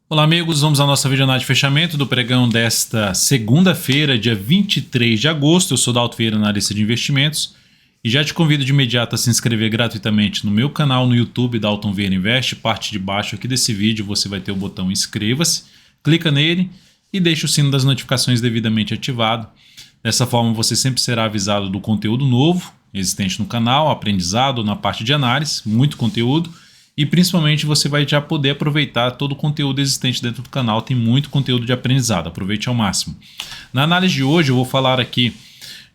Olá amigos, vamos à nossa videoanálise de fechamento do pregão desta segunda-feira, dia 23 de agosto. Eu sou Dalton Vieira, analista de investimentos, e já te convido de imediato a se inscrever gratuitamente no meu canal no YouTube, Dalton Vieira Investe. Parte de baixo aqui desse vídeo você vai ter o botão inscreva-se, clica nele e deixa o sino das notificações devidamente ativado. Dessa forma você sempre será avisado do conteúdo novo existente no canal, aprendizado na parte de análise, muito conteúdo. E principalmente você vai já poder aproveitar todo o conteúdo existente dentro do canal, tem muito conteúdo de aprendizado, aproveite ao máximo. Na análise de hoje eu vou falar aqui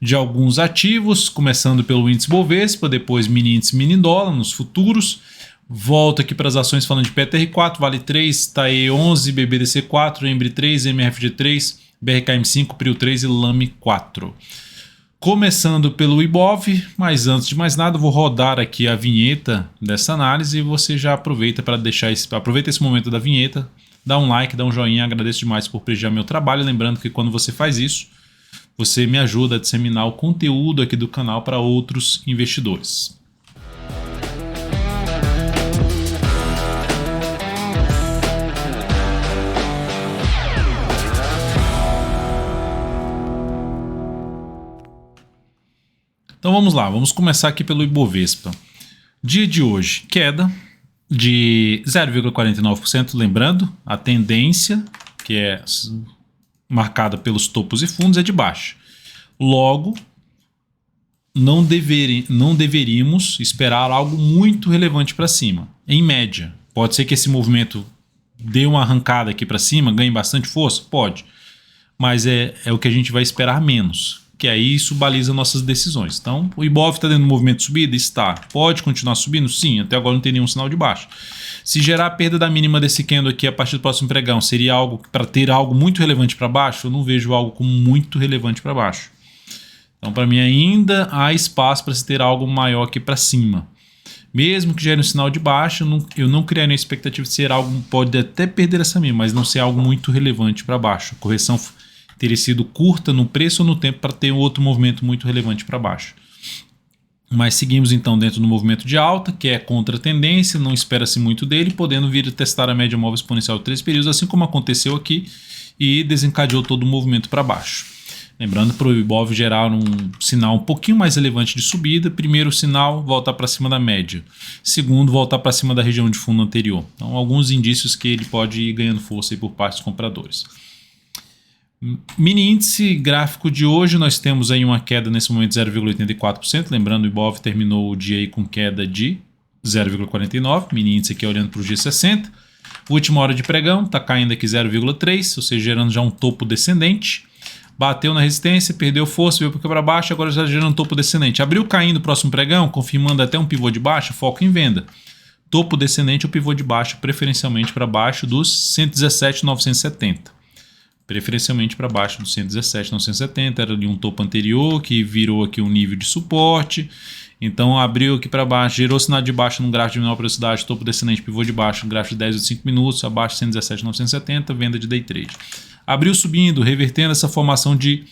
de alguns ativos, começando pelo índice Bovespa, depois mini índice mini dólar nos futuros. Volto aqui para as ações falando de PTR4, Vale 3, TAE 11, BBDC 4, Embry 3, MFG 3, BRKM 5, Prio 3 e Lame 4. Começando pelo Ibov, mas antes de mais nada, eu vou rodar aqui a vinheta dessa análise e você já aproveita para aproveita esse momento da vinheta, dá um like, dá um joinha, agradeço demais por prestigiar meu trabalho. Lembrando que quando você faz isso, você me ajuda a disseminar o conteúdo aqui do canal para outros investidores. Então vamos lá, vamos começar aqui pelo Ibovespa. Dia de hoje, queda de 0,49%, lembrando, a tendência, que é marcada pelos topos e fundos, é de baixa. Logo, não deveríamos esperar algo muito relevante para cima. Em média, pode ser que esse movimento dê uma arrancada aqui para cima, ganhe bastante força? Pode, mas é o que a gente vai esperar menos. Que aí isso baliza nossas decisões. Então, o Ibov está dando um movimento de subida? Está. Pode continuar subindo? Sim, até agora não tem nenhum sinal de baixa. Se gerar a perda da mínima desse candle aqui a partir do próximo pregão, seria algo para ter algo muito relevante para baixo? Eu não vejo algo como muito relevante para baixo. Então, para mim, ainda há espaço para se ter algo maior aqui para cima. Mesmo que gere um sinal de baixa, eu não criaria a expectativa de ser algo, pode até perder essa mínima, mas não ser algo muito relevante para baixo. A correção teria sido curta no preço ou no tempo para ter um outro movimento muito relevante para baixo. Mas seguimos então dentro do movimento de alta, que é contra a tendência, não espera-se muito dele, podendo vir a testar a média móvel exponencial de 3 períodos, assim como aconteceu aqui, e desencadeou todo o movimento para baixo. Lembrando, para o Ibov gerar um sinal um pouquinho mais relevante de subida, primeiro sinal, voltar para cima da média. Segundo, voltar para cima da região de fundo anterior. Então, alguns indícios que ele pode ir ganhando força aí por parte dos compradores. Mini índice gráfico de hoje, nós temos aí uma queda nesse momento de 0,84%, lembrando o Ibov terminou o dia aí com queda de 0,49%, mini índice aqui olhando para o G60, última hora de pregão, está caindo aqui 0,3%, ou seja, gerando já um topo descendente, bateu na resistência, perdeu força, veio para baixo, agora já gerando um topo descendente, abriu caindo o próximo pregão, confirmando até um pivô de baixa, foco em venda, topo descendente ou pivô de baixa, preferencialmente para baixo dos 117.970. Preferencialmente para baixo dos 117.970, era ali um topo anterior que virou aqui um nível de suporte, então abriu aqui para baixo, gerou sinal de baixa no gráfico de menor velocidade, topo descendente, pivô de baixo, gráfico de 10 ou 5 minutos, abaixo de 117.970, venda de day trade. Abriu subindo, revertendo essa formação de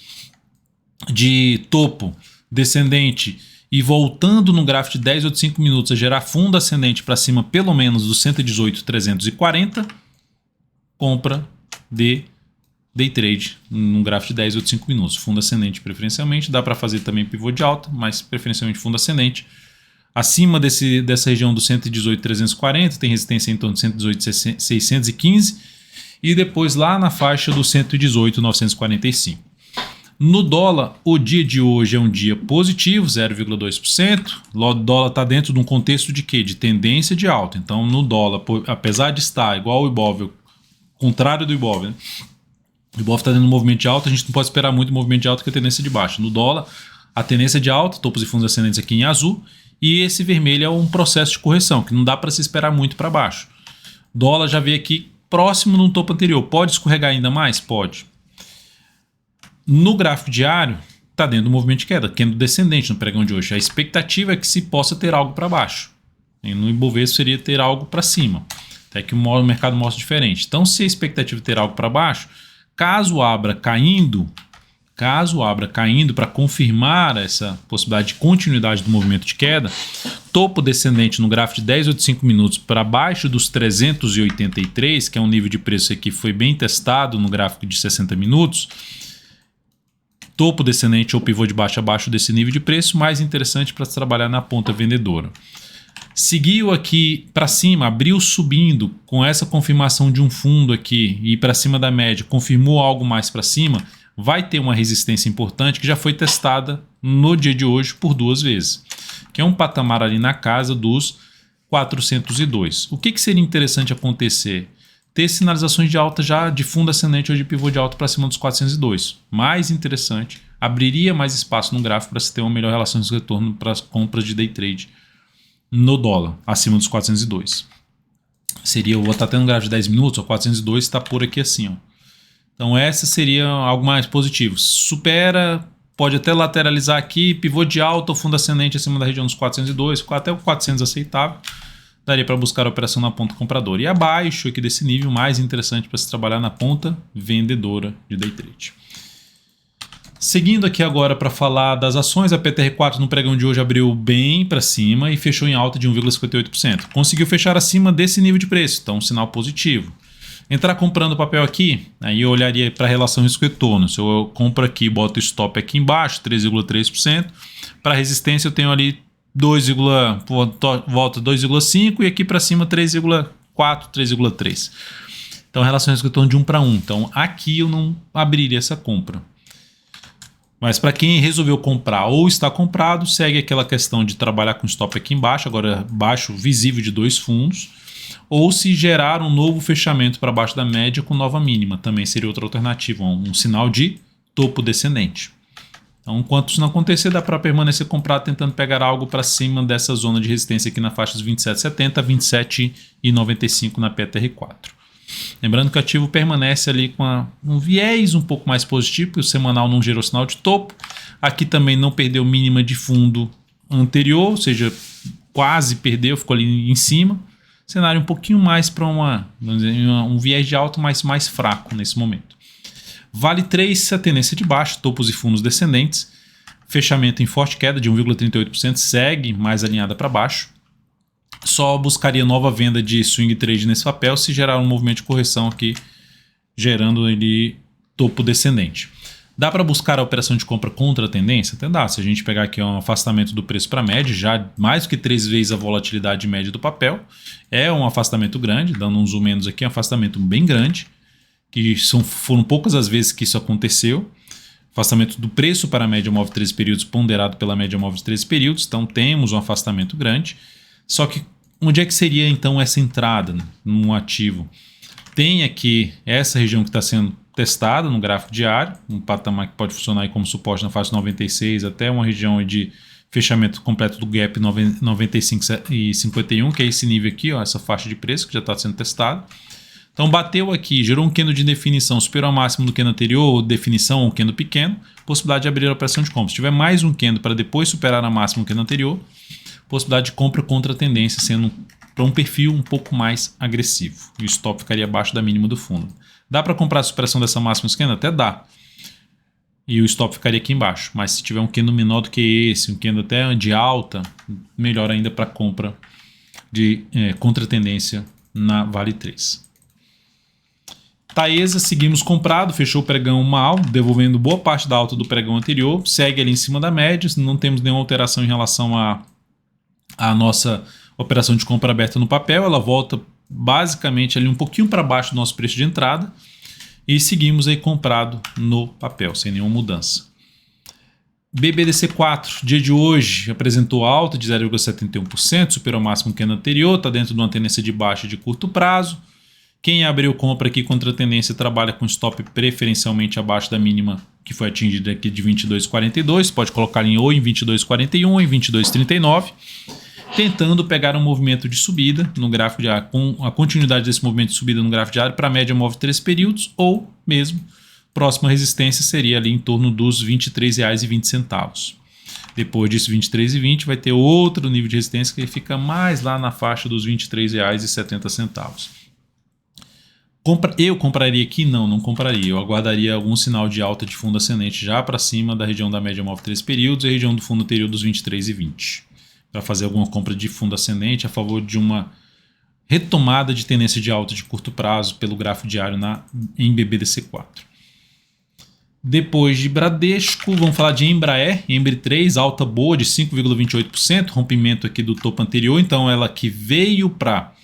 topo descendente e voltando no gráfico de 10 ou de 5 minutos a gerar fundo ascendente para cima pelo menos dos 118.340, compra de day trade num gráfico de 10 ou de 5 minutos, fundo ascendente preferencialmente, dá para fazer também pivô de alta, mas preferencialmente fundo ascendente. Acima dessa região do 118.340 tem resistência em torno de 118.615 e depois lá na faixa do 118.945. No dólar, o dia de hoje é um dia positivo, 0,2%. O dólar está dentro de um contexto de quê? De tendência de alta. Então no dólar, apesar de estar igual ao Ibov, contrário do Ibov, né? O Ibov está dando um movimento de alta, a gente não pode esperar muito movimento de alta que a tendência de baixa. No dólar, a tendência de alta, topos e fundos ascendentes aqui em azul, e esse vermelho é um processo de correção, que não dá para se esperar muito para baixo. Dólar já veio aqui próximo no topo anterior, pode escorregar ainda mais? Pode. No gráfico diário, está dentro do movimento de queda, candle descendente no pregão de hoje. A expectativa é que se possa ter algo para baixo. E no Ibovespa seria ter algo para cima, até que o mercado mostra diferente. Então, se a expectativa é ter algo para baixo, caso abra caindo Caso abra caindo, para confirmar essa possibilidade de continuidade do movimento de queda, topo descendente no gráfico de 10 ou de 5 minutos para baixo dos 383, que é um nível de preço aqui que foi bem testado no gráfico de 60 minutos, topo descendente ou pivô de baixo abaixo desse nível de preço, mais interessante para se trabalhar na ponta vendedora. Seguiu aqui para cima, abriu subindo com essa confirmação de um fundo aqui e para cima da média, confirmou algo mais para cima, vai ter uma resistência importante que já foi testada no dia de hoje por 2 vezes, que é um patamar ali na casa dos 402. O que seria interessante acontecer? Ter sinalizações de alta já de fundo ascendente ou de pivô de alta para cima dos 402. Mais interessante, abriria mais espaço no gráfico para se ter uma melhor relação de retorno para as compras de day trade no dólar, acima dos 402. Seria, eu vou estar tendo um gráfico de 10 minutos, o 402 está por aqui assim, ó. Então essa seria algo mais positivo. Supera, pode até lateralizar aqui, pivô de alta ou fundo ascendente acima da região dos 402, até o 400 aceitável. Daria para buscar a operação na ponta compradora. E abaixo aqui desse nível, mais interessante para se trabalhar na ponta vendedora de day trade. Seguindo aqui agora para falar das ações, a PTR4 no pregão de hoje abriu bem para cima e fechou em alta de 1,58%. Conseguiu fechar acima desse nível de preço, então um sinal positivo. Entrar comprando papel aqui, aí eu olharia para a relação risco-retorno. Se eu compro aqui e boto o stop aqui embaixo, 3,3%. Para resistência eu tenho ali 2,5% e aqui para cima 3,4%, 3,3%. Então relação risco-retorno de 1 para 1. Então aqui eu não abriria essa compra. Mas para quem resolveu comprar ou está comprado, segue aquela questão de trabalhar com stop aqui embaixo, agora baixo visível de 2 fundos. Ou se gerar um novo fechamento para baixo da média com nova mínima, também seria outra alternativa, um sinal de topo descendente. Então, enquanto isso não acontecer, dá para permanecer comprado tentando pegar algo para cima dessa zona de resistência aqui na faixa dos 27,70 a 27,95 na PTR4. Lembrando que o ativo permanece ali com um viés um pouco mais positivo, porque o semanal não gerou sinal de topo. Aqui também não perdeu mínima de fundo anterior, ou seja, quase perdeu, ficou ali em cima. Cenário um pouquinho mais para um viés de alta, mas mais fraco nesse momento. Vale 3, a tendência de baixo, topos e fundos descendentes. Fechamento em forte queda de 1,38%, segue mais alinhada para baixo. Só buscaria nova venda de swing trade nesse papel se gerar um movimento de correção aqui, gerando ele topo descendente. Dá para buscar a operação de compra contra a tendência? Até dá. Se a gente pegar aqui um afastamento do preço para a média, já mais do que 3 vezes a volatilidade média do papel, é um afastamento grande, dando um zoom menos aqui, um afastamento bem grande, que foram poucas as vezes que isso aconteceu. Afastamento do preço para a média móvel de 13 períodos ponderado pela média móvel de 13 períodos, então temos um afastamento grande. Só que onde é que seria então essa entrada num ativo? Tem aqui essa região que está sendo testada no gráfico diário, um patamar que pode funcionar aí como suporte na faixa 96 até uma região de fechamento completo do gap 95,51, que é esse nível aqui, ó, essa faixa de preço que já está sendo testado. Então bateu aqui, gerou um candle de definição superior ao máximo do candle anterior, ou definição ou candle pequeno, possibilidade de abrir a operação de compra. Se tiver mais um candle para depois superar a máxima do candle anterior, possibilidade de compra contra a tendência, sendo para um perfil um pouco mais agressivo. E o stop ficaria abaixo da mínima do fundo. Dá para comprar a superação dessa máxima candle? Até dá. E o stop ficaria aqui embaixo. Mas se tiver um candle menor do que esse, um candle até de alta, melhor ainda para compra de contra tendência na Vale 3. Taesa, seguimos comprado, fechou o pregão mal, devolvendo boa parte da alta do pregão anterior, segue ali em cima da média, não temos nenhuma alteração em relação à nossa operação de compra aberta no papel, ela volta basicamente ali um pouquinho para baixo do nosso preço de entrada e seguimos aí comprado no papel, sem nenhuma mudança. BBDC4, dia de hoje, apresentou alta de 0,71%, superou o máximo que ano anterior, está dentro de uma tendência de baixa de curto prazo. Quem abriu compra aqui contra a tendência trabalha com stop preferencialmente abaixo da mínima que foi atingida aqui de 22,42, pode colocar ou em 22,41 ou em 22,39, tentando pegar um movimento de subida no gráfico diário, com a continuidade desse movimento de subida no gráfico diário para a média móvel de 3 períodos, ou mesmo próxima resistência seria ali em torno dos R$ 23,20. Depois disso, R$ 23,20 vai ter outro nível de resistência que fica mais lá na faixa dos R$ 23,70. Eu compraria aqui? Não compraria. Eu aguardaria algum sinal de alta de fundo ascendente já para cima da região da média móvel 3 períodos e a região do fundo anterior dos 23 e 20. Para fazer alguma compra de fundo ascendente a favor de uma retomada de tendência de alta de curto prazo pelo gráfico diário em BBDC4. Depois de Bradesco, vamos falar de Embraer, Embra 3, alta boa de 5,28%, rompimento aqui do topo anterior, então ela que veio para,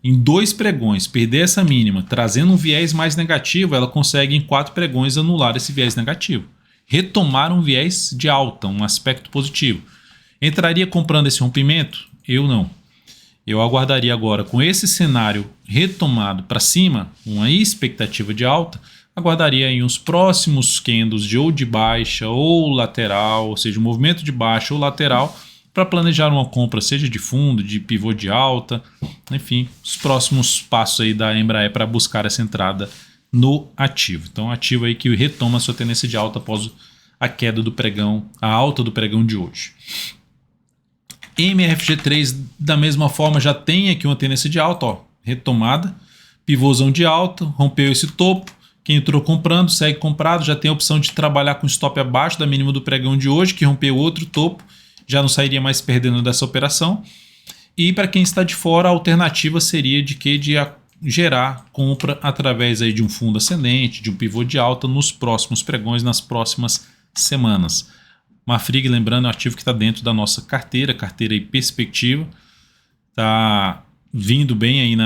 em 2 pregões, perder essa mínima, trazendo um viés mais negativo, ela consegue em 4 pregões anular esse viés negativo. Retomar um viés de alta, um aspecto positivo. Entraria comprando esse rompimento? Eu não. Eu aguardaria agora, com esse cenário retomado para cima, uma expectativa de alta, aguardaria em uns próximos candles de baixa ou lateral, ou seja, um movimento de baixa ou lateral, para planejar uma compra, seja de fundo, de pivô de alta, enfim, os próximos passos aí da Embraer para buscar essa entrada no ativo. Então, ativo aí que retoma a sua tendência de alta após a queda do pregão, a alta do pregão de hoje. MRFG3, da mesma forma, já tem aqui uma tendência de alta, ó, retomada, pivôzão de alta, rompeu esse topo. Quem entrou comprando, segue comprado, já tem a opção de trabalhar com stop abaixo da mínima do pregão de hoje, que rompeu outro topo, já não sairia mais perdendo dessa operação. E para quem está de fora, a alternativa seria de gerar compra através aí de um fundo ascendente, de um pivô de alta nos próximos pregões, nas próximas semanas. Mafrig, lembrando, é um ativo que está dentro da nossa carteira aí perspectiva, está vindo bem aí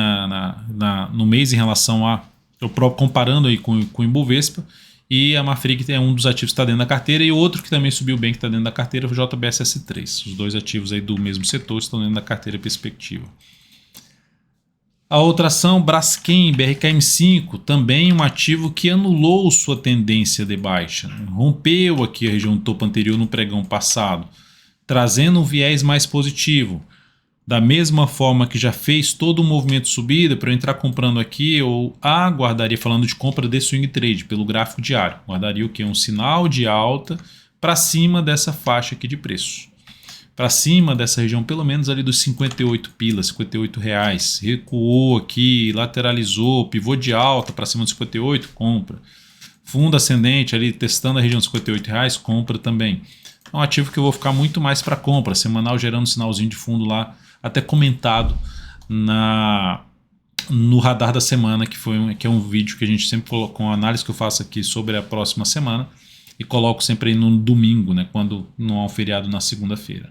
no mês em relação a, eu próprio comparando aí com o Ibovespa, e a Mafrig é um dos ativos que está dentro da carteira, e outro que também subiu bem que está dentro da carteira é o JBSS3. Os dois ativos aí do mesmo setor estão dentro da carteira perspectiva. A outra ação, Braskem, BRKM5, também um ativo que anulou sua tendência de baixa. Rompeu aqui a região do topo anterior no pregão passado, trazendo um viés mais positivo. Da mesma forma que já fez todo o movimento de subida, para eu entrar comprando aqui, eu aguardaria, falando de compra de swing trade, pelo gráfico diário. Guardaria o quê? Um sinal de alta para cima dessa faixa aqui de preço. Para cima dessa região, pelo menos ali dos 58 pilas, 58 reais. Recuou aqui, lateralizou, pivô de alta para cima dos 58, compra. Fundo ascendente ali, testando a região dos 58 reais, compra também. É um ativo que eu vou ficar muito mais para compra, semanal gerando um sinalzinho de fundo lá, até comentado no radar da semana, que é um vídeo que a gente sempre colocou, uma análise que eu faço aqui sobre a próxima semana, e coloco sempre aí no domingo, né, quando não há um feriado na segunda-feira.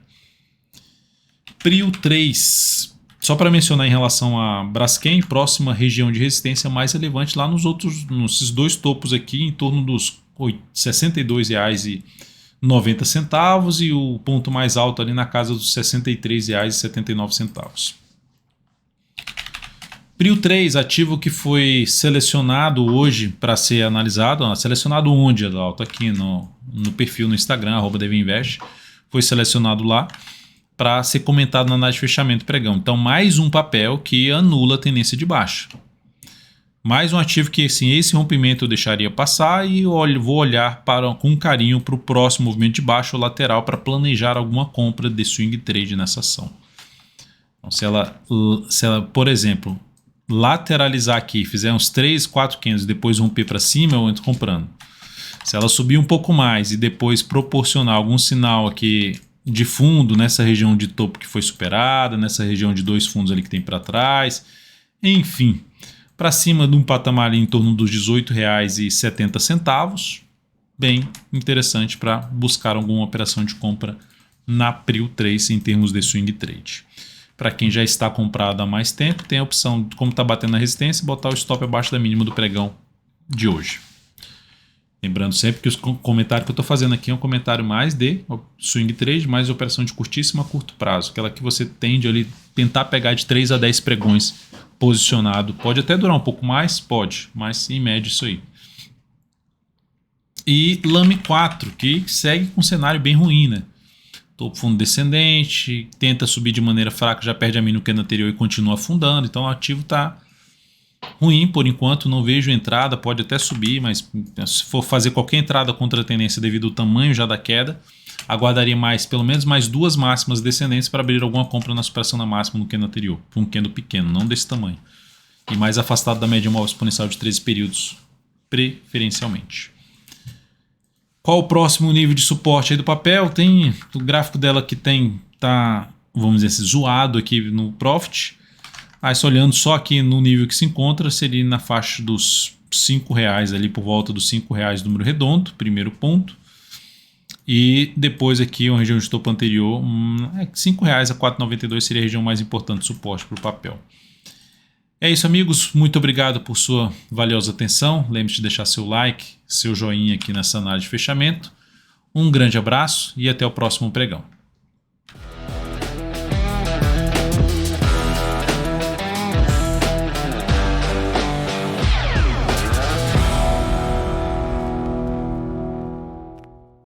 Prio 3, só para mencionar em relação a Braskem, próxima região de resistência mais relevante lá nesses dois topos aqui, em torno dos R$ 62,90 e o ponto mais alto ali na casa dos R$ 63,79. Prio 3, ativo que foi selecionado hoje para ser analisado. Selecionado onde, Adalto? Aqui no perfil no Instagram, @devinvest. Foi selecionado lá para ser comentado na análise de fechamento pregão. Então, mais um papel que anula a tendência de baixa. Mais um ativo que, assim, esse rompimento eu deixaria passar e vou olhar com carinho para o próximo movimento de baixa ou lateral para planejar alguma compra de swing trade nessa ação. Então, se ela, por exemplo, lateralizar aqui, fizer uns 3, 4 candles e depois romper para cima, eu entro comprando. Se ela subir um pouco mais e depois proporcionar algum sinal aqui de fundo nessa região de topo que foi superada, nessa região de 2 fundos ali que tem para trás, enfim, para cima de um patamar ali em torno dos R$ 18,70, bem interessante para buscar alguma operação de compra na Prio 3 em termos de swing trade. Para quem já está comprado há mais tempo, tem a opção, como está batendo na resistência, botar o stop abaixo da mínima do pregão de hoje. Lembrando sempre que os comentários que eu estou fazendo aqui é um comentário mais de swing trade, mais de operação de curtíssimo a curto prazo. Aquela que você tende ali tentar pegar de 3 a 10 pregões posicionado. Pode até durar um pouco mais? Pode, mas em média isso aí. E Lame 4, que segue com um cenário bem ruim, né? Topo fundo descendente, tenta subir de maneira fraca, já perde a mínima no candle anterior e continua afundando. Então o ativo está ruim por enquanto, não vejo entrada, pode até subir, mas se for fazer qualquer entrada contra a tendência devido ao tamanho já da queda, aguardaria pelo menos mais 2 máximas descendentes para abrir alguma compra na superação da máxima no candle anterior, um candle pequeno, não desse tamanho. e mais afastado da média móvel exponencial de 13 períodos, preferencialmente. Qual o próximo nível de suporte aí do papel? Tem o gráfico dela que tá, vamos dizer assim, zoado aqui no Profit. Aí, só olhando só aqui no nível que se encontra, seria na faixa dos R$5 ali, por volta dos R$5 número redondo, primeiro ponto. E depois aqui uma região de topo anterior, R$5 a R$4,92 seria a região mais importante de suporte para o papel. É isso, amigos. Muito obrigado por sua valiosa atenção. Lembre-se de deixar seu like, seu joinha aqui nessa análise de fechamento. Um grande abraço e até o próximo pregão.